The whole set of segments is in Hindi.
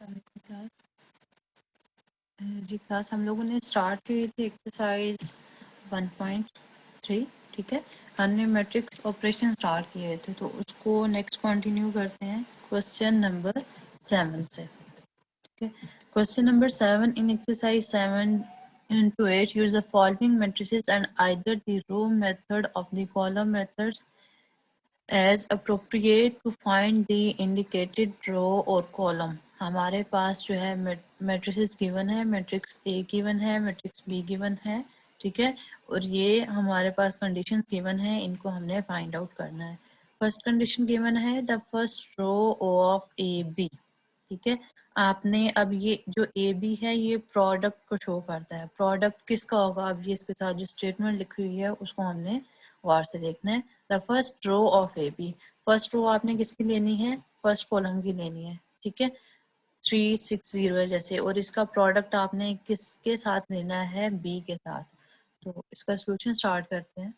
क्लास जी क्लास हम लोगों ने स्टार्ट की थी एक्सरसाइज 1.3। ठीक है, हमने मैट्रिक्स ऑपरेशन स्टार्ट किए थे तो उसको नेक्स्ट कंटिन्यू करते हैं क्वेश्चन नंबर 7 से। ठीक है, question number 7 in exercise 7 to 8 use the following matrices and either the row method of the column methods as appropriate to find the indicated row or column। हमारे पास जो है मैट्रिसेस गिवन है, मैट्रिक्स ए गिवन है, मैट्रिक्स बी गिवन है। ठीक है, और ये हमारे पास कंडीशन गिवन है, इनको हमने फाइंड आउट करना है। फर्स्ट कंडीशन गिवन है the first row of A B. ठीक है, आपने अब ये जो ए बी है ये प्रोडक्ट को शो करता है। प्रोडक्ट किसका होगा, अब ये इसके साथ जो स्टेटमेंट लिखी हुई है उसको हमने वार से देखना है। The first row of A B, first row आपने किसकी लेनी है, फर्स्ट कॉलम की लेनी है। ठीक है, 360 है जैसे, और इसका प्रोडक्ट आपने किसके साथ लेना है, बी के साथ। तो इसका सोल्यूशन स्टार्ट करते हैं।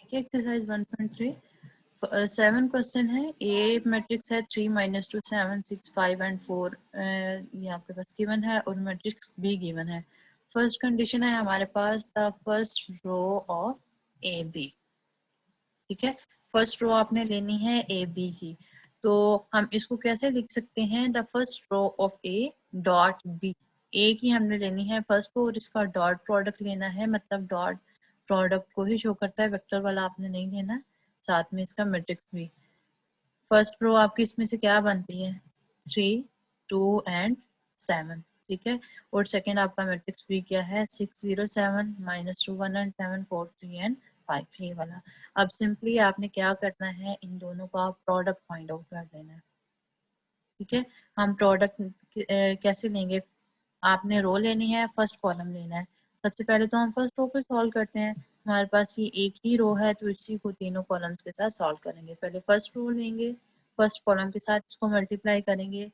ठीक है, एक्सरसाइज 1.3 7 क्वेश्चन है। ए मैट्रिक्स है 3 -2 7 6 5 एंड 4 ये आपके पास गिवन है, और मैट्रिक्स बी गिवन है। फर्स्ट कंडीशन है हमारे पास the first row of A B. ठीक है, फर्स्ट रो आपने लेनी है ए बी की, तो हम इसको कैसे लिख सकते हैं, the first row of A dot B. A की हमने लेनी है फर्स्ट रो और इसका डॉट प्रोडक्ट लेना है, मतलब डॉट प्रोडक्ट को ही शो करता है, वेक्टर वाला आपने नहीं लेना, साथ में इसका मैट्रिक्स भी। फर्स्ट रो आपकी इसमें से क्या बनती है, 3 2 एंड 7। ठीक है, और सेकेंड आपका मैट्रिक्स भी क्या है, 6 0 7 -2 1 एंड 7 4 3 एंड 5 ये वाला। अब सिंपली आपने क्या करना है, इन दोनों का प्रोडक्ट फाइंड आउट कर देना है। ठीक है, हम प्रोडक्ट कैसे लेंगे, आपने रो लेनी है, फर्स्ट कॉलम लेना है। सबसे पहले तो हम फर्स्ट रो पे सॉल्व करते हैं। हमारे पास ये एक ही रो है तो इसी को तीनों कॉलम्स के साथ सॉल्व करेंगे। पहले फर्स्ट रो लेंगे, फर्स्ट कॉलम के साथ इसको मल्टीप्लाई करेंगे।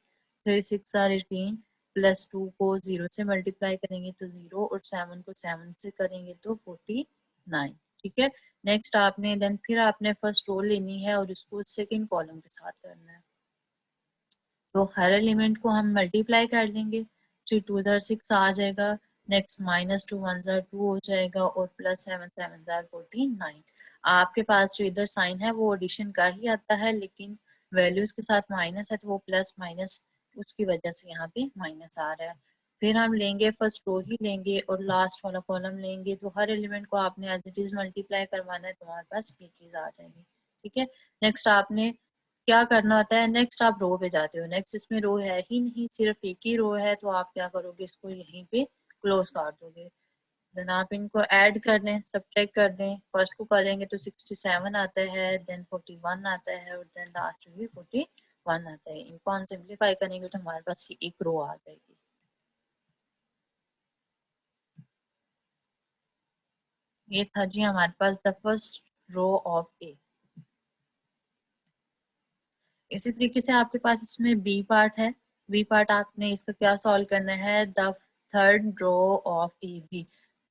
3 6 आर 18 प्लस 2 को 0 से मल्टीप्लाई करेंगे तो 0, और 7 को 7 से करेंगे तो 49। ठीक है, नेक्स्ट आपने देन फिर आपने फर्स्ट रो लेनी है और इसको सेकेंड कॉलम के साथ करना है। तो हर एलिमेंट को हम मल्टीप्लाई कर देंगे। 3 2 6 आ जाएगा, नेक्स्ट -2 1 2 हो जाएगा, और प्लस 7 7 49। आपके पास जो इधर साइन है वो एडिशन का ही आता है, लेकिन वैल्यूज के साथ माइनस है तो वो प्लस माइनस उसकी वजह से यहाँ पे माइनस आ रहा है। फिर हम लेंगे फर्स्ट रो ही लेंगे और लास्ट वाला कॉलम लेंगे, तो हर एलिमेंट को आपने एज इट इज मल्टीप्लाई करवाना है, तो हमारे पास ये चीज आ जाएगी। ठीक है, नेक्स्ट आपने क्या करना होता है, नेक्स्ट आप रो पे जाते हो, नेक्स्ट इसमें रो है ही नहीं, सिर्फ एक ही रो है, तो आप क्या करोगे, इसको यहीं पे क्लोज कर दोगे। देन आप इनको ऐड कर दें, सब्ट्रैक्ट कर दें। फर्स्ट को करेंगे तो 67 आता है, देन 41 आता है, और देन लास्ट में भी 41 आता है। इनको हम सिंप्लीफाई करेंगे तो हमारे पास ये एक रो आ जाएगी। ये था जी हमारे पास the first row of A. इसी तरीके से आपके पास इसमें बी पार्ट है। बी पार्ट आपने इसका क्या सॉल्व करना है, the third row of A B.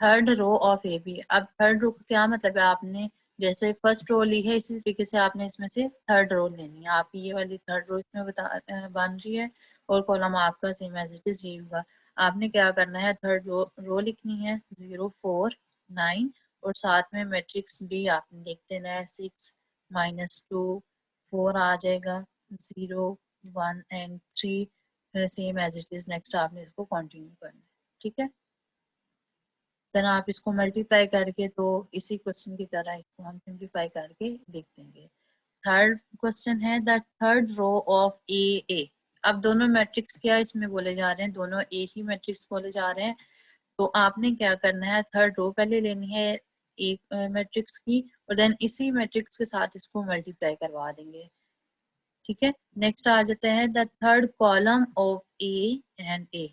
Third row of A B, अब थर्ड रो का क्या मतलब है, आपने जैसे फर्स्ट रो ली है इसी तरीके से आपने इसमें से थर्ड रो लेनी है। आप ये वाली थर्ड रो इसमें बन रही है, और कॉलम आपका सेम एज इट इज ये होगा। आपने क्या करना है, थर्ड रो लिखनी है 0 4 9, और साथ में मैट्रिक्स बी आपने लिख देना है 6 -2 4 आ जाएगा, 0 1 and 3 same as it is. Next आपने इसको कंटिन्यू करना है। ठीक है, देन आप इसको मल्टीप्लाई करके, तो इसी क्वेश्चन की तरह इसको हम सिंप्लीफाई करके देख देंगे। थर्ड क्वेश्चन है द थर्ड रो ऑफ ए ए। अब दोनों मैट्रिक्स क्या इसमें बोले जा रहे हैं, दोनों एक ही मैट्रिक्स बोले जा रहे हैं। तो आपने क्या करना है, थर्ड रो पहले लेनी है एक मैट्रिक्स की, और देन इसी मैट्रिक्स के साथ इसको मल्टीप्लाई करवा देंगे। ठीक है, नेक्स्ट आ जाता है the third column of A and A.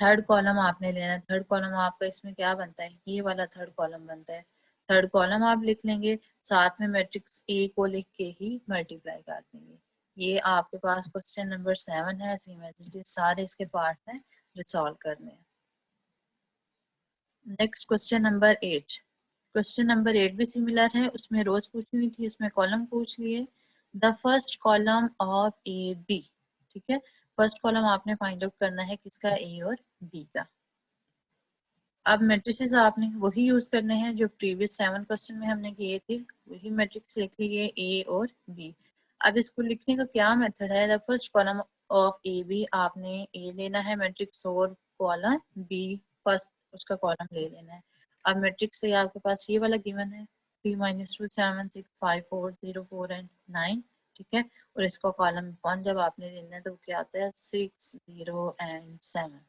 Third column आपने लेना है। थर्ड कॉलम आपका इसमें क्या बनता है, ये वाला थर्ड कॉलम बनता है। थर्ड कॉलम आप लिख लेंगे, साथ में मैट्रिक्स ए को लिख के ही मल्टीप्लाई कर देंगे। ये आपके पास क्वेश्चन नंबर 7 है। सेम एज इट इज, सारे इसके पार्ट हैं जो सॉल्व करने हैं। Next question number 8। Question number 8 भी सिमिलर है, उसमें रोज पूछी हुई थी, इसमें कॉलम पूछ लिए। The first column of A B, ठीक है। फर्स्ट कॉलम आपने फाइंड आउट करना है किसका, ए और बी का। अब मैट्रिसेस आपने वही यूज करने हैं जो प्रीवियस 7 क्वेश्चन में हमने किए थे, वही मैट्रिक्स लिख लिए, ए और बी। अब इसको लिखने का क्या मेथड है, the first column of A B, आपने ए लेना है मैट्रिक्स और कॉलम बी फर्स्ट उसका कॉलम ले लेना है। अब मैट्रिक्स से आपके पास ये वाला गिवन है 3 - 2 7 6 5 4 0 4 एंड 9, ठीक है। और इसका कॉलम 1 जब आपने लेना है तो क्या आता है 6 0 एंड 7।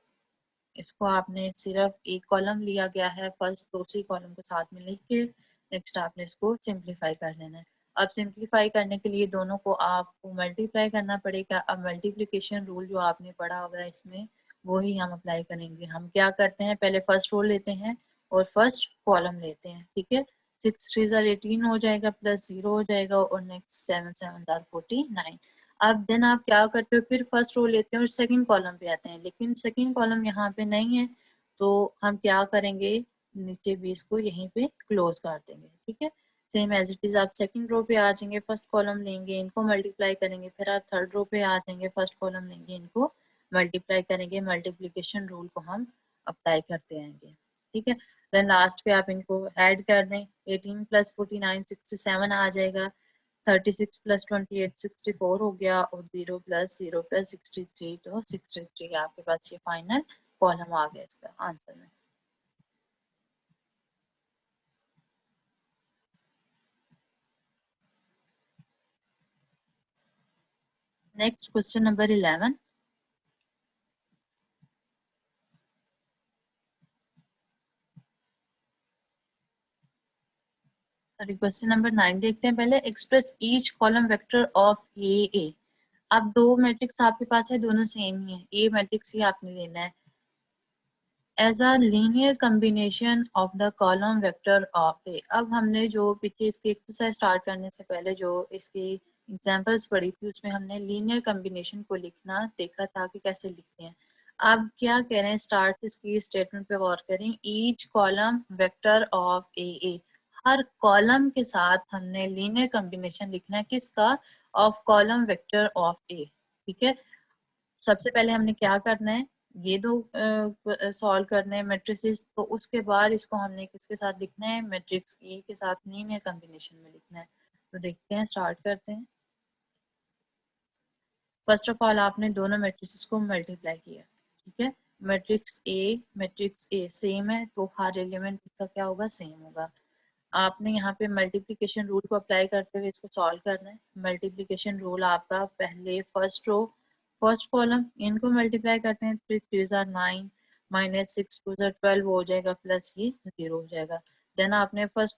इसको आपने सिर्फ एक कॉलम लिया गया है फर्स्ट, तो उसी कॉलम को साथ में लिख के नेक्स्ट आपने इसको सिंप्लीफाई कर लेना है। अब सिंप्लीफाई करने के लिए दोनों को आपको मल्टीप्लाई करना पड़ेगा। अब मल्टीप्लिकेशन रूल जो आपने पढ़ा होगा इसमें वो ही हम अप्लाई करेंगे। हम क्या करते हैं, पहले फर्स्ट रो लेते हैं और फर्स्ट कॉलम लेते हैं, ठीक है। 6 3 18 हो जाएगा, प्लस 0 हो जाएगा और नेक्स्ट 7 7 49। अब देन आप क्या करते हो, फिर फर्स्ट रो लेते हैं और सेकंड कॉलम पे आते हैं, लेकिन सेकंड कॉलम यहाँ पे नहीं है तो हम क्या करेंगे, नीचे भी इसको यहीं पे क्लोज कर देंगे, ठीक है। सेम एज इट इज आप सेकंड रो पे आ जाएंगे, फर्स्ट कॉलम लेंगे, इनको मल्टीप्लाई करेंगे, फिर आप थर्ड रो पे आ जाएंगे, फर्स्ट कॉलम लेंगे, इनको मल्टीप्लाई करेंगे। मल्टीप्लीकेशन रूल को हम अप्लाई करते रहेंगे, ठीक है। देन लास्ट पे आप इनको ऐड कर दें, 18 + 49 67 आ जाएगा, 36 + 28 64 हो गया, और 0 + 0 + 63 तो 63 आपके पास ये फाइनल कॉलम आ गया इसका आंसर में। Next question number 11। Sorry, question number 9 देखते हैं पहले। Express each column vector of A. अब दो मैट्रिक्स आपके पास है, दोनों सेम ही है, ए मैट्रिक्स ही आपने लेना है as a linear combination of the column vector of A. अब हमने जो पीछे इसकी एक्सरसाइज स्टार्ट करने से पहले जो इसकी एग्जांपल्स पढ़ी थी उसमें हमने लीनियर कॉम्बिनेशन को लिखना देखा था कि कैसे लिखते हैं। अब क्या कह रहे हैं, स्टार्ट इसकी स्टेटमेंट पे गौर करें, each column vector of A. Her column के साथ हमने लीनियर कॉम्बिनेशन लिखना है, किसका, ऑफ कॉलम वेक्टर ऑफ ए, ठीक है। सबसे पहले हमने क्या करना है, ये दो सॉल्व करने हैं मैट्रिसेस, तो उसके बाद इसको हमने किसके साथ लिखना है, मैट्रिक्स ए के साथ लीनियर कॉम्बिनेशन में लिखना है। तो देखते हैं, स्टार्ट करते हैं। फर्स्ट ऑफ ऑल आपने दोनों मैट्रिसेस को मल्टीप्लाई किया, ठीक है। मैट्रिक्स ए सेम है तो हर एलिमेंट इसका क्या होगा, सेम होगा। आपने यहाँ पे मल्टीप्लिकेशन रूल को अप्लाई करते हुए इसको सॉल्व करना है। मल्टीप्लिकेशन रूल आपका पहले फर्स्ट रो फर्स्ट कॉलम इनको मल्टीप्लाई करते हैं, 3 3 are 9 -6 2 are 12 हो जाएगा, प्लस ये 0 हो जाएगा। देन आपने फर्स्ट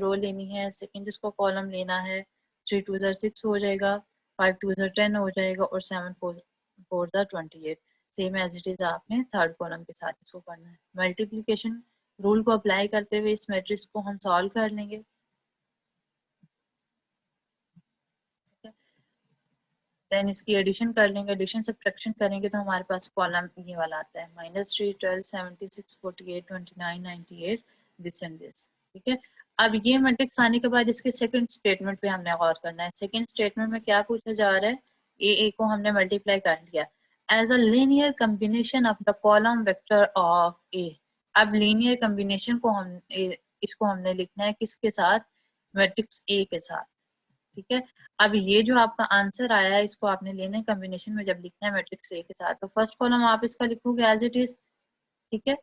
रो लेनी है, सेकंड इसको कॉलम लेना है, 3 2 are 6 हो जाएगा, 5 2 are 10 हो जाएगा और 7 4 are 28। Same as it is आपने थर्ड कॉलम के साथ इसको करना है। मल्टीप्लिकेशन रूल को अप्लाई करते हुए इस मैट्रिक्स को हम सॉल्व कर लेंगे। देन इसकी एडिशन कर लेंगे, एडिशन सब्ट्रैक्शन करेंगे तो हमारे पास कॉलम ये वाला आता है, -3 12 76 48 29 98 दिस एंड दिस, ठीक है। अब ये मैट्रिक्स आने के बाद इसके सेकंड स्टेटमेंट पे हमने गौर करना है। सेकंड स्टेटमेंट में क्या पूछा जा रहा है, ए को हमने मल्टीप्लाई कर लिया as a linear combination of the column vector of A. अब लीनियर कॉम्बिनेशन को इसको हमने लिखना है किसके साथ, मैट्रिक्स ए के साथ, ठीक है। अब ये जो आपका आंसर आया है इसको आपने लेना है कॉम्बिनेशन में जब लिखना है मैट्रिक्स ए के साथ, तो फर्स्ट कॉलम आप इसका लिखोगे एज इट इज, ठीक है।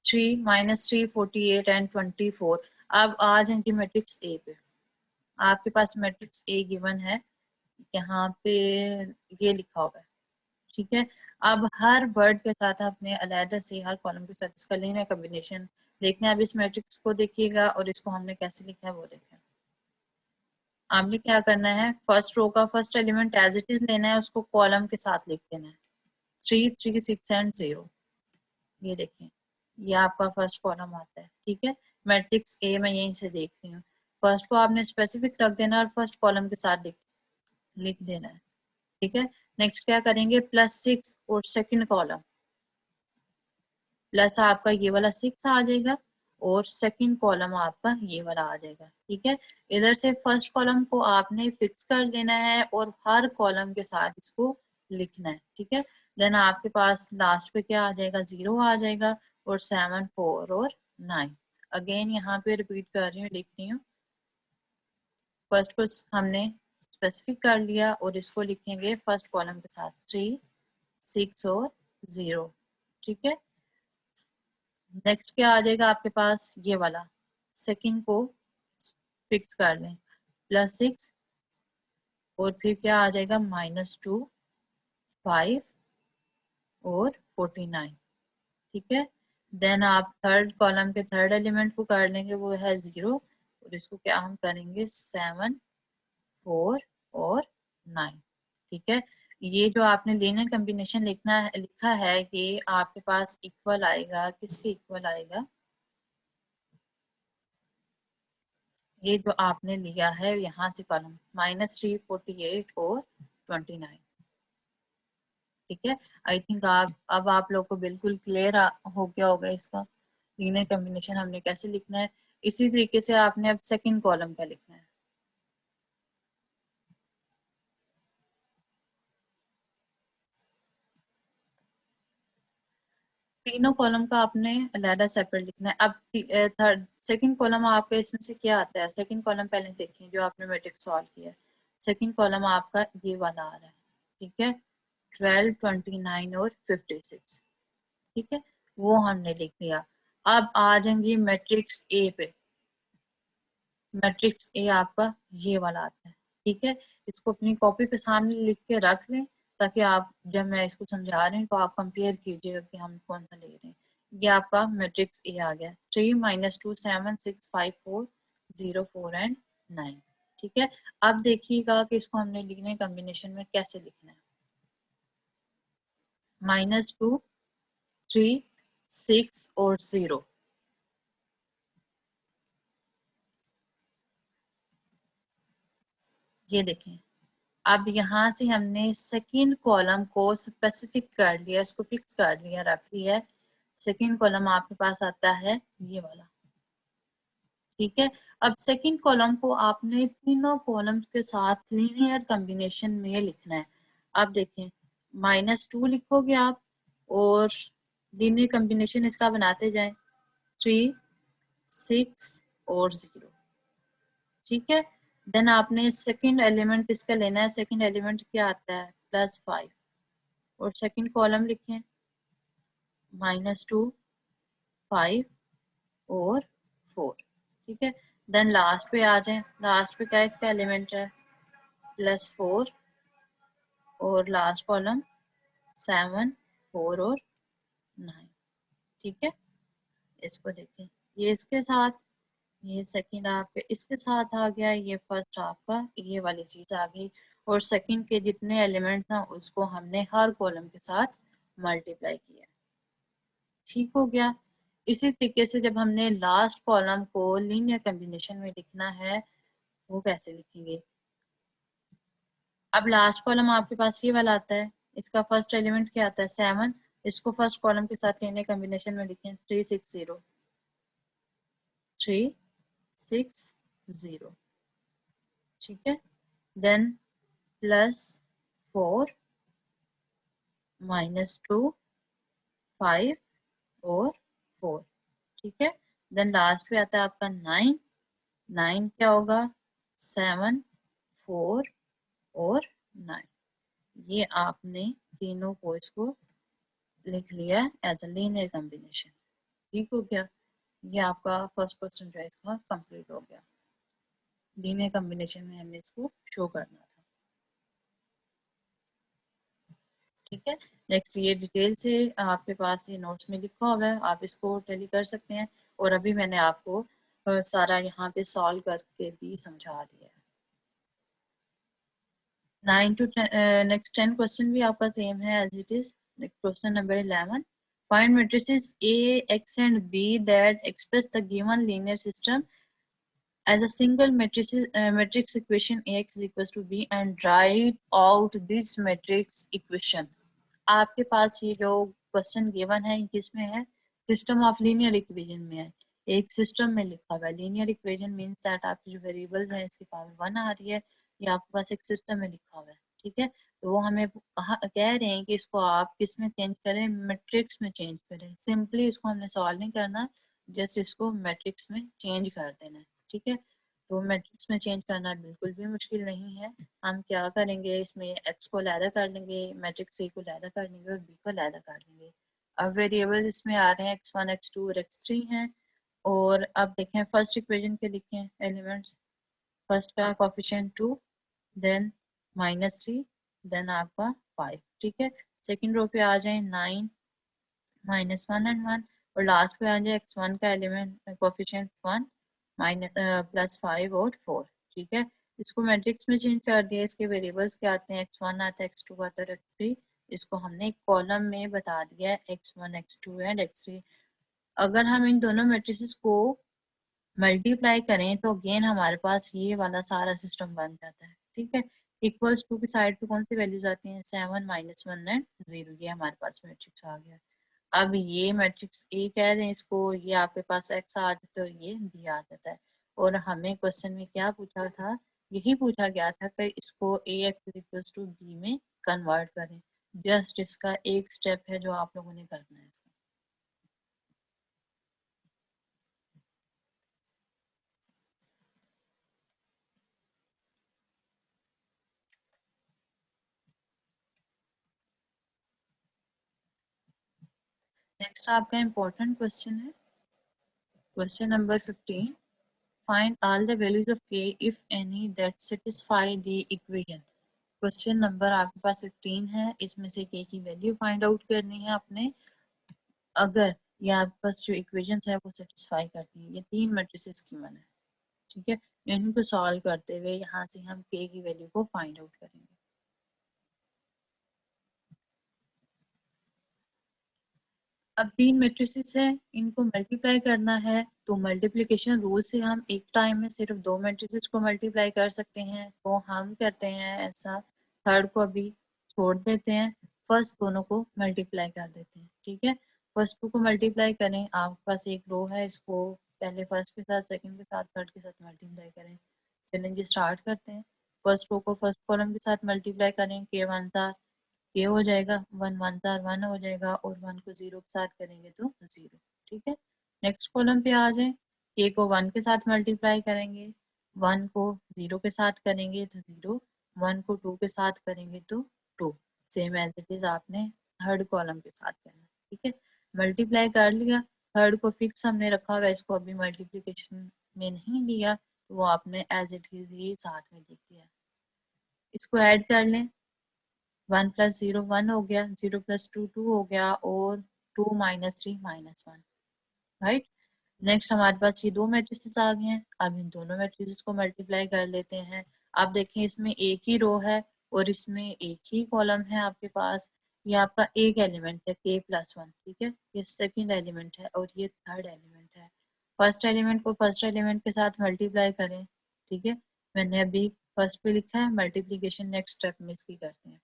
3 -3 48 एंड 24। अब आ जाएंगे मैट्रिक्स ए पे। आपके पास मैट्रिक्स ए गिवन है, यहाँ पे ये लिखा हुआ है, ठीक है। अब हर वर्ड के साथ आपने अलग से हर कॉलम के साथ इसका लेना है कॉम्बिनेशन देखना है। अब इस मैट्रिक्स को देखिएगा और इसको हमने कैसे लिखा है वो देखें। आपने क्या करना है, फर्स्ट रो का first element as it is लेना है, उसको कॉलम के साथ लिख देना है, 3 3 6 एंड 0, ये देखें, ये आपका फर्स्ट कॉलम आता है, ठीक है। मैट्रिक्स ए मैं यहीं से देख रही हूँ, फर्स्ट को आपने स्पेसिफिक रख देना और फर्स्ट कॉलम के साथ लिख देना है, ठीक है। नेक्स्ट क्या करेंगे, +6 और सेकंड कॉलम, प्लस आपका ये वाला 6 आ जाएगा और सेकंड कॉलम आपका ये वाला आ जाएगा, ठीक है। इधर से फर्स्ट कॉलम को आपने फिक्स कर देना है और हर कॉलम के साथ इसको लिखना है, ठीक है। देन आपके पास लास्ट पे क्या आ जाएगा, 0 आ जाएगा और 7, 4 और 9। अगेन यहाँ पे रिपीट कर रही हूँ, लिख रही हूँ। फर्स्ट को हमने स्पेसिफिक कर लिया और इसको लिखेंगे फर्स्ट कॉलम के साथ 3, 6 और 0, ठीक है। नेक्स्ट क्या आ जाएगा आपके पास, ये वाला सेकंड को फिक्स कर लें, +6 और फिर क्या आ जाएगा, -2, 5 और 49, ठीक है। देन आप थर्ड कॉलम के थर्ड एलिमेंट को कर लेंगे, वो है 0 और इसको क्या हम करेंगे, 7, 4 और 9, ठीक है। ये जो आपने लीनियर कॉम्बिनेशन लिखा है ये आपके पास इक्वल आएगा, किसके इक्वल आएगा, ये जो आपने लिया है यहाँ से कॉलम -3, 48 और 29, ठीक है। आई थिंक अब आप लोग को बिल्कुल क्लियर हो गया होगा इसका लीनियर कॉम्बिनेशन हमने कैसे लिखना है। इसी तरीके से आपने अब सेकंड कॉलम का लिखना है। तीनों कॉलम का आपने अलग सेपरेट लिखना है। अब थर्ड सेकंड कॉलम आपका इसमें से क्या आता है, सेकंड कॉलम पहले देखिए जो आपने मैट्रिक्स सॉल्व किया है। सेकंड कॉलम आपका ये वाला आ रहा है, ठीक है, 12, 29 और 56, ठीक है, वो हमने लिख लिया। अब आ जाएंगे मैट्रिक्स ए पे। मैट्रिक्स ए आपका ये वाला आता है, ठीक है। इसको अपनी कॉपी पे सामने लिख के रख लें ताकि आप जब मैं इसको समझा रही हूँ तो आप कंपेयर कीजिएगा कि हम कौन सा ले रहे हैं। ये आपका मैट्रिक्स ए आ गया, 3, -2, 7, 6, 5, 4, 0, 4 एंड 9, ठीक है। अब देखिएगा कि इसको हमने लिखने कॉम्बिनेशन में कैसे लिखना है। -2, 3, 6 और 0, ये देखें। अब यहाँ से हमने सेकंड कॉलम को स्पेसिफिक कर लिया, इसको फिक्स कर लिया, रख लिया है। सेकंड कॉलम आपके पास आता है ये वाला, ठीक है। अब सेकंड कॉलम को आपने तीनों कॉलम के साथ लीनियर कॉम्बिनेशन में लिखना है। अब देखें, -2 लिखोगे आप और लीनियर कॉम्बिनेशन इसका बनाते जाएं, 3, 6 और 0, ठीक है। देन आपने सेकंड एलिमेंट इसका लेना है, सेकंड एलिमेंट क्या आता है, +5 और सेकंड कॉलम लिखें, -2, 5 और 4, ठीक है। देन लास्ट पे आ जाए, लास्ट पे क्या इसका एलिमेंट है, +4 और लास्ट कॉलम 7, 4 और 9, ठीक है। इसको देखें, ये इसके साथ, ये सेकंड आपके इसके साथ आ गया, ये फर्स्ट आपका ये वाली चीज आ गई और सेकंड के जितने एलिमेंट था उसको हमने हर कॉलम के साथ मल्टीप्लाई किया, ठीक हो गया। इसी तरीके से जब हमने लास्ट कॉलम को लीनियर कॉम्बिनेशन में लिखना है वो कैसे लिखेंगे। अब लास्ट कॉलम आपके पास ये वाला आता है, इसका फर्स्ट एलिमेंट क्या आता है, 7, इसको फर्स्ट कॉलम के साथ लीनियर कॉम्बिनेशन में लिखें, 3, 6, 0, 3, 6, 0, ठीक है। देन +4, -2, 5 और 4, ठीक है। देन लास्ट पे आता है आपका 9, 9 क्या होगा, 7, 4 और 9, ये आपने तीनों को इसको लिख लिया एज अ लीनियर कॉम्बिनेशन, ठीक हो गया। ये आपका फर्स्ट क्वेश्चन जो है इसका कंप्लीट हो गया, लीनियर कॉम्बिनेशन में हमने इसको शो करना था, ठीक है। नेक्स्ट ये डिटेल से आपके पास ये नोट्स में लिखा हुआ है, आप इसको टैली कर सकते हैं और अभी मैंने आपको सारा यहाँ पे सॉल्व करके भी समझा दिया है। 9 to 10 नेक्स्ट 10 क्वेश्चन भी आपका सेम है as it is. Question number 11, Find matrices A, X and B that express the given linear system as a single matrix equation Ax is equals to B and write out this matrix equation. आपके पास ये जो क्वेश्चन गिवन है किसमें है, सिस्टम ऑफ लीनियर इक्वेशन में है, एक सिस्टम में लिखा हुआ है। लीनियर इक्वेशन मींस दैट आपकी जो वेरिएबल्स हैं इसकी पावर 1 आ रही है, ये आपके पास एक सिस्टम में लिखा हुआ है, ठीक है। तो वो हमें कह रहे हैं कि इसको आप किस में चेंज करें, मैट्रिक्स में चेंज करें। सिंपली इसको हमने सॉल्व नहीं करना, जस्ट इसको मैट्रिक्स में चेंज कर देना है, ठीक है। तो मैट्रिक्स में चेंज करना बिल्कुल भी मुश्किल नहीं है। हम क्या करेंगे, इसमें x को अलहदा कर लेंगे, मैट्रिक्स A को अलहदा कर लेंगे और B को अलहदा कर लेंगे। अब वेरिएबल इसमें आ रहे हैं x1 x2 और x3 हैं। और अब देखें फर्स्ट इक्वेशन के लिखें एलिमेंट्स, फर्स्ट का कोफिशिएंट 2, देन -3, देन आपका 5, ठीक है। सेकंड रो पे आ जाए 9, -1 एंड 1, और लास्ट पे आ जाए x1 का एलिमेंट कोफिशिएंट 1, +5 और 4, ठीक है। इसको मैट्रिक्स में चेंज कर दिया, इसके वेरिएबल्स क्या आते हैं, x1 आता है, x2 आता है, x3। इसको हमने एक कॉलम में बता दिया है x1 x2 एंड x3। अगर हम इन दोनों मैट्रिसेस को मल्टीप्लाई करें तो अगेन हमारे पास ये वाला सारा सिस्टम बन जाता है, ठीक है। इक्वल्स टू की साइड पे कौन सी वैल्यूज आती हैं, 7 -1 एंड 0, ये हमारे पास मैट्रिक्स आ गया। अब ये मैट्रिक्स ए कह दें इसको, ये आपके पास एक्स आ जाता है और ये बी आ जाता है। और हमें क्वेश्चन में क्या पूछा था, यही पूछा गया था कि इसको ए एक्स इक्वल्स टू बी में कन्वर्ट करें। जस्ट इसका एक स्टेप है जो आप लोगों ने करना है इसमें। नेक्स्ट आपका इम्पोर्टेंट क्वेश्चन है question number 15। Find all the values of k if any that satisfy the equation। Question number आपके पास 15 है, इसमें से k की वैल्यू फाइंड आउट करनी है आपने, अगर ये आपके पास जो इक्वेशन है वो सेटिस्फाई करती है। ये तीन मैट्रिसेस की गिवन है, ठीक है। इनको सॉल्व करते हुए यहाँ से हम k की वैल्यू को फाइंड आउट करेंगे। अब तीन मैट्रिसेस है, इनको मल्टीप्लाई करना है, तो मल्टीप्लिकेशन रूल से हम एक टाइम में सिर्फ दो मैट्रिसेस को मल्टीप्लाई कर सकते हैं। तो हम करते हैं ऐसा, थर्ड को अभी छोड़ देते हैं, फर्स्ट दोनों को मल्टीप्लाई कर देते हैं, ठीक है। फर्स्ट टू को मल्टीप्लाई करें, आपके पास एक रो है, इसको पहले फर्स्ट के साथ, सेकंड के साथ, थर्ड के साथ मल्टीप्लाई करें। चलेंगे स्टार्ट करते हैं। फर्स्ट रो को फर्स्ट कॉलम के साथ मल्टीप्लाई करें, के वन था ये हो जाएगा, 1 1 था 1 हो जाएगा, और 1 को 0 के साथ करेंगे तो 0, ठीक है। नेक्स्ट कॉलम पे आ जाए, k को 1 के साथ मल्टीप्लाई करेंगे, 1 को 0 के साथ करेंगे तो 0, 1 को 2 के साथ करेंगे तो 2। सेम एज इट इज आपने थर्ड कॉलम के साथ करना, ठीक है। मल्टीप्लाई कर लिया, थर्ड को फिक्स हमने रखा हुआ है, इसको अभी मल्टीप्लीकेशन में नहीं लिया, तो वो आपने एज इट इज ही साथ में लिख दिया। इसको ऐड कर लें, 1 + 0 1 हो गया, 0 + 2 2 हो गया, और 2 - 3 -1, राइट। नेक्स्ट हमारे पास ये दो मैट्रिसेस आ गए हैं, अब इन दोनों मैट्रिसेस को मल्टीप्लाई कर लेते हैं। आप देखें इसमें एक ही रो है और इसमें एक ही कॉलम है आपके पास। ये आपका एक एलिमेंट है k+1, ठीक है, ये सेकंड एलिमेंट है और ये थर्ड एलिमेंट है। फर्स्ट एलिमेंट को फर्स्ट एलिमेंट के साथ मल्टीप्लाई करें, ठीक है। मैंने अभी फर्स्ट पे लिखा है, मल्टीप्लीकेशन नेक्स्ट स्टेप में इसकी करते हैं।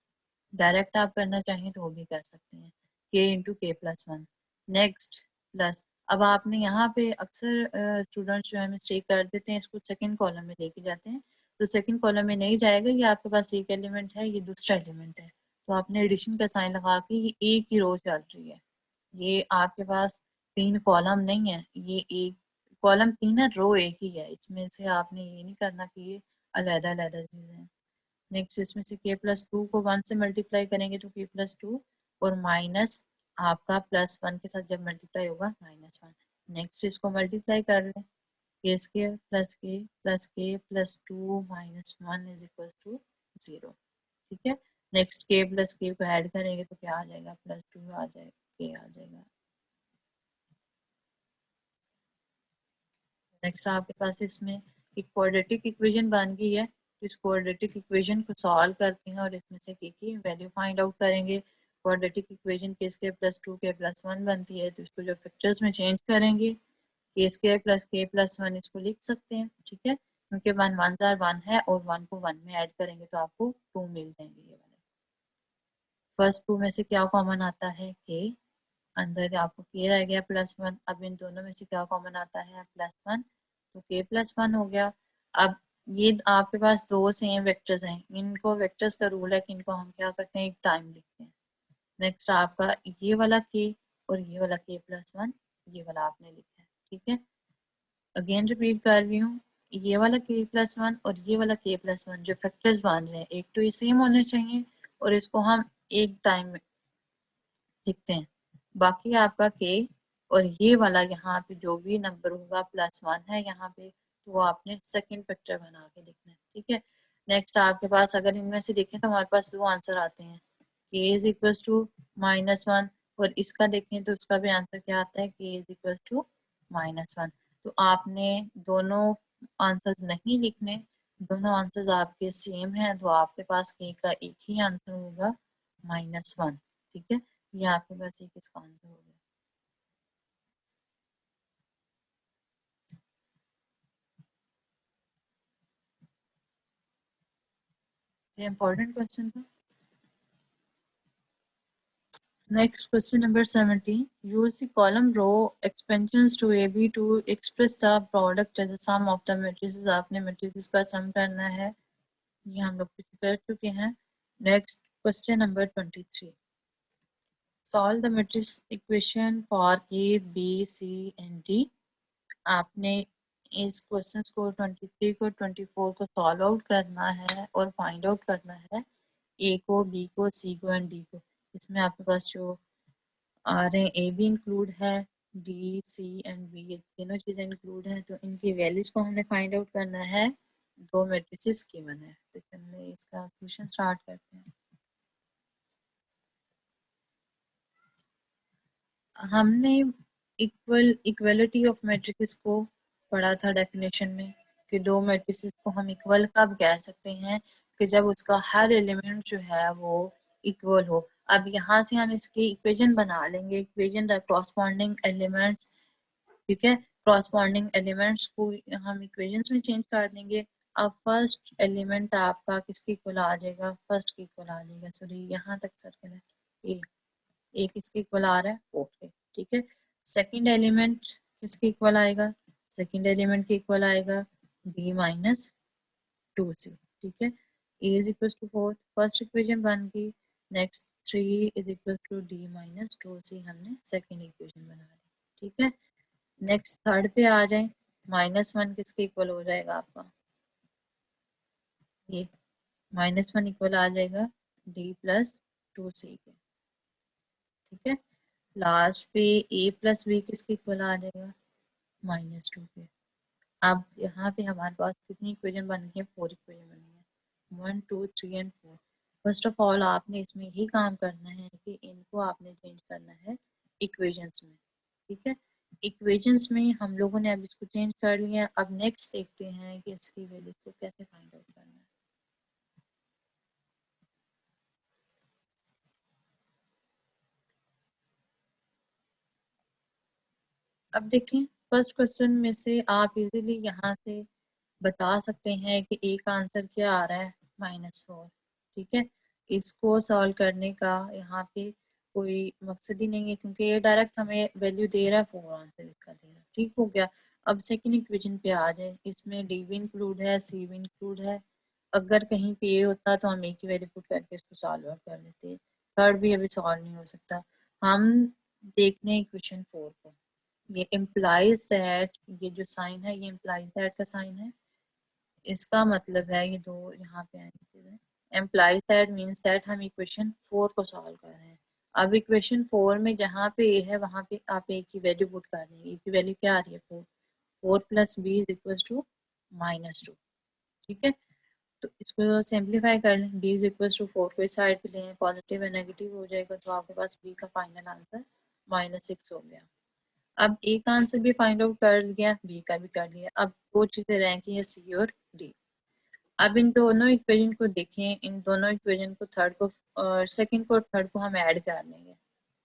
डायरेक्ट आप करना चाहें तो वो भी कर सकते हैं, k × k+1 नेक्स्ट प्लस। अब आपने यहाँ पे अक्सर स्टूडेंट्स जो है मिस्टेक कर देते हैं, इसको सेकंड कॉलम में लेके जाते हैं, तो सेकंड कॉलम में नहीं जाएगा, ये आपके पास एक एलिमेंट है, ये दूसरा एलिमेंट है, तो आपने एडिशन का साइन लगा के ये एक ही रो चल रही है। ये आपके पास तीन कॉलम नहीं है, ये एक कॉलम तीन है, रो एक ही है, इसमें से आपने ये नहीं करना कि ये अलग अलग चीजें हैं। नेक्स्ट इसमें से k+2 को 1 से मल्टीप्लाई करेंगे तो k+2, और माइनस आपका +1 के साथ जब मल्टीप्लाई होगा -1। नेक्स्ट इसको मल्टीप्लाई कर लें, k² + k + k+2 - 1 = 0, ठीक है। नेक्स्ट k+k को ऐड करेंगे तो क्या आ जाएगा, +2 आ जाएगा, k आ जाएगा। नेक्स्ट आपके पास इसमें एक क्वाड्रेटिक इक्वेशन बन गई है, तो इस क्वाड्रेटिक इक्वेशन को सॉल्व करते हैं और इसमें से k की वैल्यू फाइंड आउट करेंगे। क्वाड्रेटिक इक्वेशन के स्क्वायर प्लस 2k+1 बनती है, तो इसको जो फैक्टर्स में चेंज करेंगे के स्क्वायर प्लस k+1 इसको लिख सकते हैं, ठीक है, क्योंकि 1 1 1 है और 1 को 1 में ऐड करेंगे तो आपको 2 मिल जाएंगे। ये वाले फर्स्ट 2 में से क्या कॉमन आता है, k, अंदर आपको k रह गया +1, अब इन दोनों में से क्या कॉमन आता है, +1, तो k+1 हो गया। अब ये आपके पास दो सेम वेक्टर्स हैं, इनको वेक्टर्स का रूल है कि इनको हम क्या करते हैं, एक टाइम लिखते हैं। नेक्स्ट आपका ये वाला k और ये वाला k+1, ये वाला आपने लिखा है, ठीक है। अगेन रिपीट कर रही हूँ, ये वाला k+1 और ये वाला k+1 जो फैक्टर्स बन रहे हैं, एक तो ये सेम होने चाहिए और इसको हम एक टाइम में लिखते हैं। बाकी आपका k और ये वाला यहाँ पे जो भी नंबर होगा +1 है यहाँ पे, तो वो आपने सेकंड फैक्टर बना के लिखना है, ठीक है। नेक्स्ट आपके पास अगर इनमें से देखें तो हमारे पास दो आंसर आते हैं, k इज इक्वल टू -1 और इसका देखें तो उसका भी आंसर क्या आता है, k इज इक्वल टू -1। तो आपने दोनों आंसर्स नहीं लिखने, दोनों आंसर्स आपके सेम हैं, तो आपके पास k का एक ही आंसर होगा -1, ठीक है। ये आपके पास एक इसका आंसर हो गया। ये इंपॉर्टेंट क्वेश्चन था। Next question number 17. Use the column row expansions to AB to express the product as a sum of the matrices. आपने matrices का sum करना है, ये हम लोग पीछे कर चुके हैं। Next question number 23. Solve the matrix equation for A, B, C and D. आपने इस क्वेश्चन को 23 को 24 को सॉल्व आउट करना है और फाइंड आउट करना है ए को, बी को, सी को एंड डी को। इसमें आपके पास जो आ रहे हैं ए भी इंक्लूड है, डी, सी एंड बी, ये तीनों चीजें इंक्लूड है, तो इनकी वैल्यूज को हमने फाइंड आउट करना है। दो मैट्रिसेस गिवन है, तो चलिए इसका सॉल्यूशन स्टार्ट करते हैं। हमने इक्वलिटी ऑफ मैट्रिसेस को पढ़ा था डेफिनेशन में, कि दो मैट्रिसेस को हम इक्वल कब कह सकते हैं, कि जब उसका हर एलिमेंट जो है वो इक्वल हो। अब यहाँ से हम इसकी इक्वेशन बना लेंगे, इक्वेशन द कॉरस्पॉन्डिंग एलिमेंट्स, ठीक है। कॉरस्पॉन्डिंग एलिमेंट्स को हम इक्वेशंस में चेंज कर देंगे। अब फर्स्ट एलिमेंट आपका किसके इक्वल आ जाएगा, फर्स्ट के इक्वल आ जाएगा, सॉरी यहाँ तक सर्कल है, ए, ए किसके इक्वल आ रहा है, फोर के, ठीक है। सेकंड एलिमेंट किसके इक्वल आएगा, सेकंड एलिमेंट के इक्वल आएगा b -2c, ठीक है। a is equal to 4, first equation बन गई। Next 3 is equal to d -2c, हमने सेकंड इक्वेशन बना ली, ठीक है। नेक्स्ट थर्ड पे आ जाए, -1 किसके इक्वल हो जाएगा आपका, ये -1 इक्वल आ जाएगा d+2c के, ठीक है। लास्ट पे a + b किसके इक्वल आ जाएगा, -2 के। अब यहाँ पे हमारे पास कितनी इक्वेशन बन गई है, 4 इक्वेशन बन गई है, 1 2 3 एंड 4। फर्स्ट ऑफ ऑल आपने इसमें ही काम करना है कि इनको आपने चेंज करना है इक्वेशंस में, ठीक है। इक्वेशंस में हम लोगों ने अब इसको चेंज कर लिया। अब नेक्स्ट देखते हैं कि इसकी वैल्यू को कैसे फाइंड आउट करना है। अब देखें, फर्स्ट क्वेश्चन में से आप इजीली यहाँ से बता सकते हैं कि ए का आंसर क्या आ रहा है, -4, ठीक है। इसको सॉल्व करने का यहाँ पे कोई मकसद ही नहीं है, क्योंकि ये डायरेक्ट हमें वैल्यू दे रहा है, 4 आंसर इसका दे रहा है, ठीक हो गया। अब सेकंड इक्वेशन पे आ जाए, इसमें डी भी इंक्लूड है, सी भी इंक्लूड है। अगर कहीं पे ए होता तो हम ए की वैल्यू पुट करके इसको सॉल्व आउट कर लेते, थर्ड भी अभी सॉल्व नहीं हो सकता। हम देखने इक्वेशन 4 को, ये इम्प्लाइज दैट, ये जो साइन है ये इम्प्लाइज दैट का साइन है, इसका मतलब है ये दो यहाँ पे आएंगे चीजें, एम्प्लाइज दैट मीन्स दैट हम इक्वेशन 4 को सॉल्व कर रहे हैं। अब इक्वेशन 4 में जहाँ पे ए है वहां पे आप ए की वैल्यू पुट कर रहे हैं, ए की वैल्यू क्या आ रही है, 4, 4 + b इज इक्वल टू -2, ठीक है। तो इसको सिंप्लीफाई कर लें, b इज इक्वल टू 4 को इस साइड पे लें, पॉजिटिव है नेगेटिव हो जाएगा, तो आपके पास b का फाइनल आंसर -6 हो गया। अब ए का आंसर भी फाइंड आउट कर लिया, बी का भी कर लिया, अब दो चीजें रह गई है, सी और डी। अब इन दोनों इक्वेशन को देखें, इन दोनों इक्वेशन को थर्ड को और सेकंड को और थर्ड को हम ऐड कर लेंगे,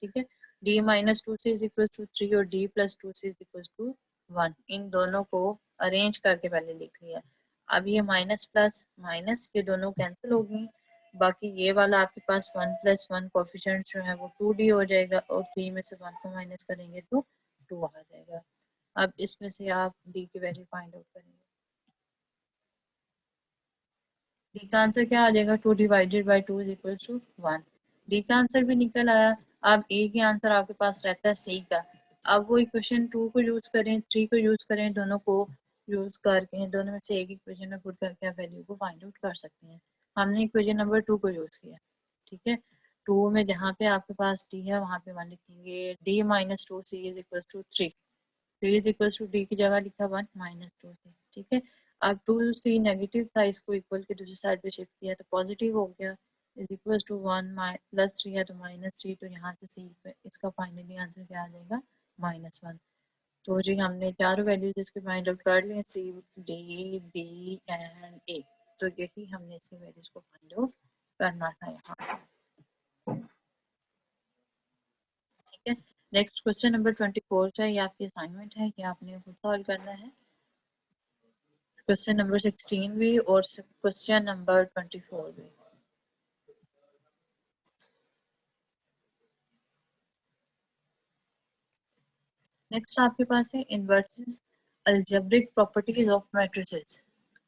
ठीक है। d minus two C is equal to 3 और d plus two C is equal to 1, इन दोनों को अरेंज करके पहले लिख लिया। अब ये माइनस प्लस माइनस ये दोनों कैंसिल हो गई, बाकी ये वाला आपके पास 1 प्लस 1 कोफिशिएंट जो है वो 2d हो जाएगा और 3 में से 1 को माइनस करेंगे तो 2 आ जाएगा। अब इसमें से आप d की वैल्यू फाइंड आउट करेंगे। डी का आंसर क्या आ जाएगा, 2 divided by 2 is equal to 1। D का आंसर भी निकल आया। अब ए की आंसर आपके पास रहता है सी का। अब वो इक्वेशन 2 को यूज करें, 3 को यूज करें, दोनों को यूज करके दोनों में से एक इक्वेशन में पुट करके आप वैल्यू को फाइंड आउट कर सकते हैं। हमने इक्वेशन नंबर 2 को यूज किया, ठीक है। 2 में जहाँ पे आपके पास डी है वहां पे 1 लिखेंगे, D minus two C is equal to 3, 3 is equal to D की जगह लिखा 1 माइनस टू सी, ठीक है। अब 2c नेगेटिव था, इसको इक्वल के दूसरी साइड पे शिफ्ट किया तो पॉजिटिव हो गया, इज इक्वल टू 1 प्लस 3 है तो माइनस 3, तो यहाँ से सी पे इसका फाइनली आंसर क्या आ जाएगा, -1। तो जी हमने चारों वैल्यूज इसके फाइंड आउट कर लिए, सी डी बी एंड ए। तो यही हमने इसकी वैल्यूज को फाइंड आउट करना था यहाँ, ठीक है। नेक्स्ट क्वेश्चन नंबर 24 है, ये आपकी असाइनमेंट है, ये आपने खुद सॉल्व करना है। क्वेश्चन नंबर 16 भी और क्वेश्चन नंबर 24 भी। नेक्स्ट आपके पास है inverses algebraic properties of matrices.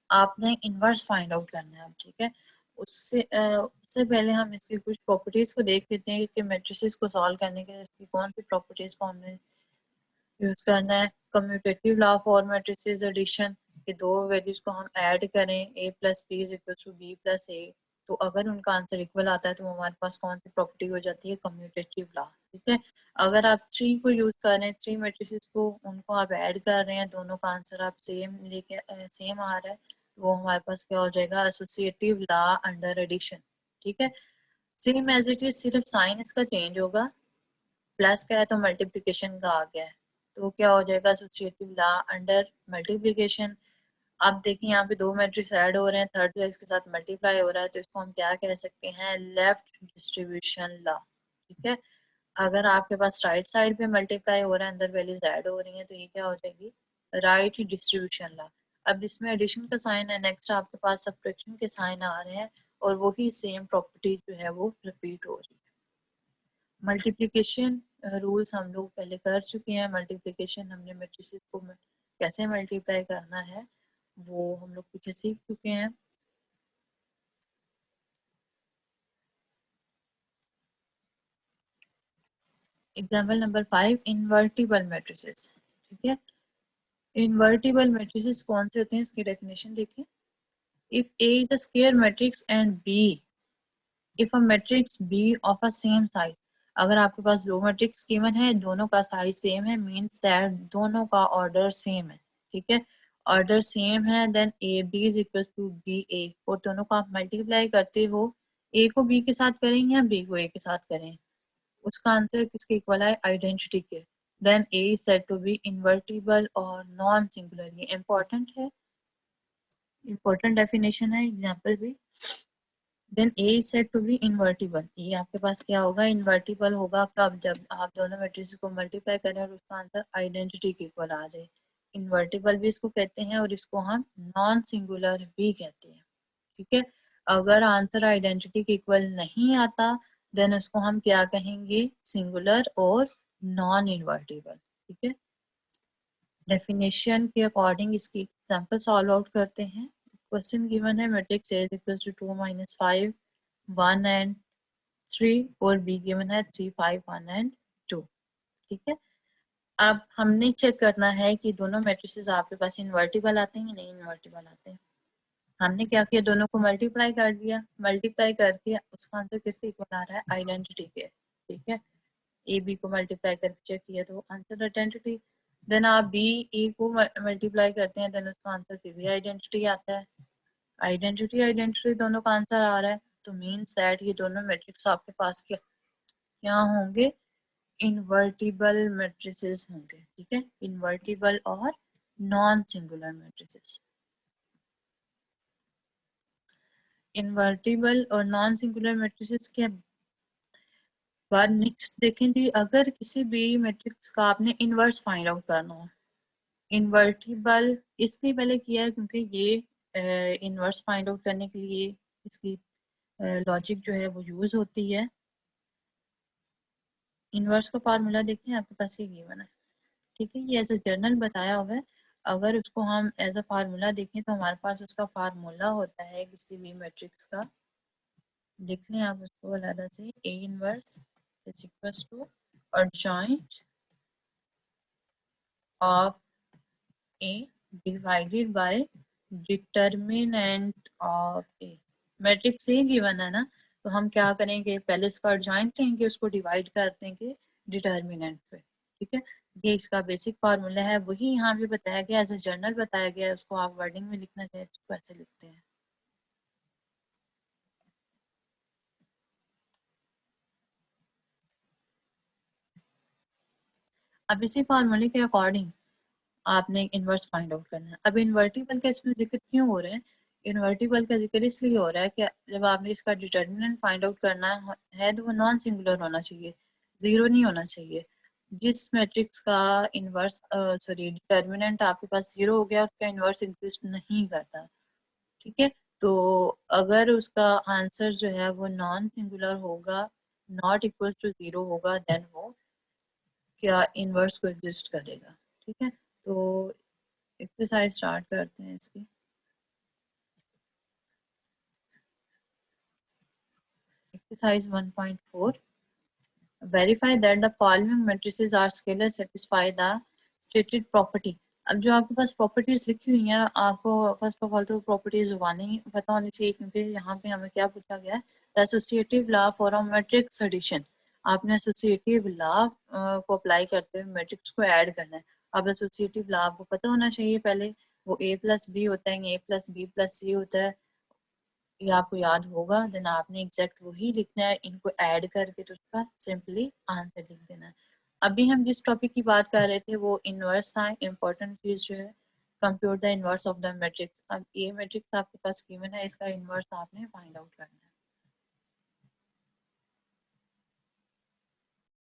आपने इनवर्स फाइंड आउट करना है, ठीक है। उससे पहले हम इसकी कुछ प्रॉपर्टीज को देख लेते हैं कि मैट्रिसेस को सॉल्व करने के लिए इसकी कौन सी प्रॉपर्टीज को हमने यूज करना है। Commutative law for matrices addition, कि दो वैल्यूज को हम ऐड करें, a plus B is equal to B plus A, तो अगर उनका आंसर इक्वल आता है तो हमारे पास कौन सी प्रॉपर्टी हो जाती है, कम्यूटेटिव लॉ, ठीक है। अगर आप 3 को यूज कर रहे हैं, 3 मैट्रिसेस को उनको आप ऐड कर रहे हैं, दोनों का आंसर आप सेम आ रहा है, तो वो हमारे पास क्या हो जाएगा, एसोसिएटिव लॉ अंडर एडिशन, ठीक है। सेम एज इट इज, सिर्फ साइन इसका चेंज होगा, प्लस का है तो मल्टीप्लीकेशन का आ गया है, तो क्या हो जाएगा, एसोसिएटिव लॉ अंडर मल्टीप्लीकेशन। अब देखिए यहाँ पे दो मैट्रिक्स ऐड हो रहे हैं, थर्ड जो इसके साथ मल्टीप्लाई हो रहा है, तो इसको हम क्या कह सकते हैं, लेफ्ट डिस्ट्रीब्यूशन लॉ, ठीक है। अगर आपके पास राइट साइड पे मल्टीप्लाई हो रहा है, अंदर वैल्यूज ऐड हो रही हैं, तो ये क्या हो जाएगी, राइट डिस्ट्रीब्यूशन लॉ। अब इसमें एडिशन का साइन है, नेक्स्ट आपके पास सब्ट्रैक्शन के साइन आ रहे हैं, और वही सेम प्रॉपर्टी जो है वो रिपीट हो रही है। मल्टीप्लिकेशन रूल्स हम लोग पहले कर चुके हैं, मल्टीप्लिकेशन हमने मैट्रिसेस को कैसे मल्टीप्लाई करना है वो हम लोग पीछे सीख चुके हैं। एग्जाम्पल नंबर 5, इनवर्टिबल मैट्रिसेस, ठीक है। इनवर्टिबल मैट्रिसेस कौन से होते हैं, इसकी डेफिनेशन देखें। If A is a square matrix and B, if a matrix B of a same size, अगर आपके पास दो मैट्रिक्स गिवन है, दोनों का साइज सेम है, मींस दैट दोनों का ऑर्डर सेम है, ठीक है। ऑर्डर सेम है, then A B is equal to B A, और दोनों को आप मल्टीप्लाई करते हो, ए को बी के साथ करें या बी को ए के साथ करें, उसका आंसर किसके इक्वल है, आइडेंटिटी के। Then A is said to be invertible और नॉन सिंगुलर, ये इंपॉर्टेंट है, इंपॉर्टेंट डेफिनेशन है, एग्जांपल भी। Then A is said to be invertible, ये आपके पास क्या होगा, इनवर्टिबल होगा कब, जब आप दोनों मैट्रिक्स को मल्टीप्लाई करें और उसका आंसर आइडेंटिटी के इक्वल आ जाए। इनवर्टिबल भी इसको कहते हैं और इसको हम नॉन सिंगुलर भी कहते हैं, ठीक है। अगर आंसर आइडेंटिटी के इक्वल नहीं आता, देन उसको हम क्या कहेंगे, सिंगुलर और नॉन इनवर्टिबल, ठीक है। डेफिनेशन के अकॉर्डिंग इसकी एग्जांपल सॉल्व आउट करते हैं। क्वेश्चन गिवन है, matrix A equals to 2 minus 5 1 and 3, और बी गिवन है 3 5 1 एंड 2, ठीक है। अब हमने चेक करना है कि दोनों मैट्रिसेस आपके पास इनवर्टिबल आते हैं या नहीं इनवर्टिबल आते हैं। हमने क्या किया, दोनों को मल्टीप्लाई कर दिया, मल्टीप्लाई करके उसका आंसर किसके इक्वल आ रहा है, आइडेंटिटी के, ठीक है। ए बी को मल्टीप्लाई करके चेक किया तो आंसर आइडेंटिटी। देन आप बी ए को मल्टीप्लाई करते हैं, देन उसका आंसर फिर भी आइडेंटिटी आता है। आइडेंटिटी आइडेंटिटी दोनों का आंसर आ रहा है, तो मीन्स दैट ये दोनों मैट्रिक्स आपके पास क्या होंगे, इनवर्टिबल मैट्रिसेस होंगे, ठीक है। इनवर्टिबल और नॉन सिंगुलर मैट्रिसेस। इन्वर्टिबल और नॉन सिंगुलर मैट्रिसेस के बाद नेक्स्ट देखें जी, अगर किसी भी मैट्रिक्स का आपने इनवर्स फाइंड आउट करना हो, इन्वर्टिबल इसलिए पहले किया है क्योंकि ये इनवर्स फाइंड आउट करने के लिए इसकी लॉजिक जो है वो यूज होती है। इनवर्स का फार्मूला देखें, आपके पास ये गिवन है, ठीक है, ये एज ए जर्नल बताया हुआ है। अगर उसको हम एज अ फार्मूला देखें तो हमारे पास उसका फार्मूला होता है किसी भी मैट्रिक्स का, लिख लें आप उसको अलग से, A inverse is equal to adjoint of A divided by determinant of A. Matrix A given है ना, तो हम क्या करेंगे, पहले इसका adjoint लेंगे, उसको डिवाइड कर देंगे डिटर्मिनेंट पे, ठीक है। ये इसका बेसिक फार्मूला है, वही यहाँ भी बताया गया, एज ए जर्नल बताया गया है, उसको आप वर्डिंग में लिखना चाहे तो ऐसे लिखते हैं। अब इसी फार्मूले के अकॉर्डिंग आपने इनवर्स फाइंड आउट करना है। अब इन्वर्टिबल का इसमें जिक्र क्यों हो रहा है, इन्वर्टिबल का जिक्र इसलिए हो रहा है कि जब आपने इसका डिटर्मिनेंट फाइंड आउट करना है तो वो नॉन सिंगुलर होना चाहिए, जीरो नहीं होना चाहिए। जिस मैट्रिक्स का इनवर्स सॉरी डिटर्मिनेंट आपके पास जीरो हो गया, उसका इनवर्स एग्जिस्ट नहीं करता, ठीक है। तो अगर उसका आंसर जो है वो नॉन सिंगुलर होगा, नॉट इक्वल टू जीरो होगा, देन वो क्या इनवर्स को एग्जिस्ट करेगा, ठीक है। तो एक्सरसाइज स्टार्ट करते हैं इसकी। Exercise 1.4, verify that the following matrices are scalar satisfy the stated property। अब जो आपके पास प्रॉपर्टीज लिखी हुई हैं, आपको फर्स्ट ऑफ ऑल तो प्रॉपर्टीज नहीं पता होनी चाहिए, क्योंकि यहाँ पे हमें क्या पूछा गया है, associative law for a matrix addition. आपने एसोसिएटिव लॉ को अप्लाई करते हुए मैट्रिक्स को ऐड करना है। अब एसोसिएटिव लॉ आपको पता होना चाहिए पहले, वो ए प्लस बी होता है, ए प्लस बी प्लस सी होता है, ये आपको याद होगा। देन आपने एग्जैक्ट वही लिखना है, इनको ऐड करके तो उसका सिंपली आंसर लिख देना है। अभी हम जिस टॉपिक की बात कर रहे थे वो इनवर्स था, इंपॉर्टेंट चीज जो है, compute the inverse of the matrix. अब ये मैट्रिक्स आपके पास गिवन है, इसका इनवर्स आपने फाइंड आउट करना है।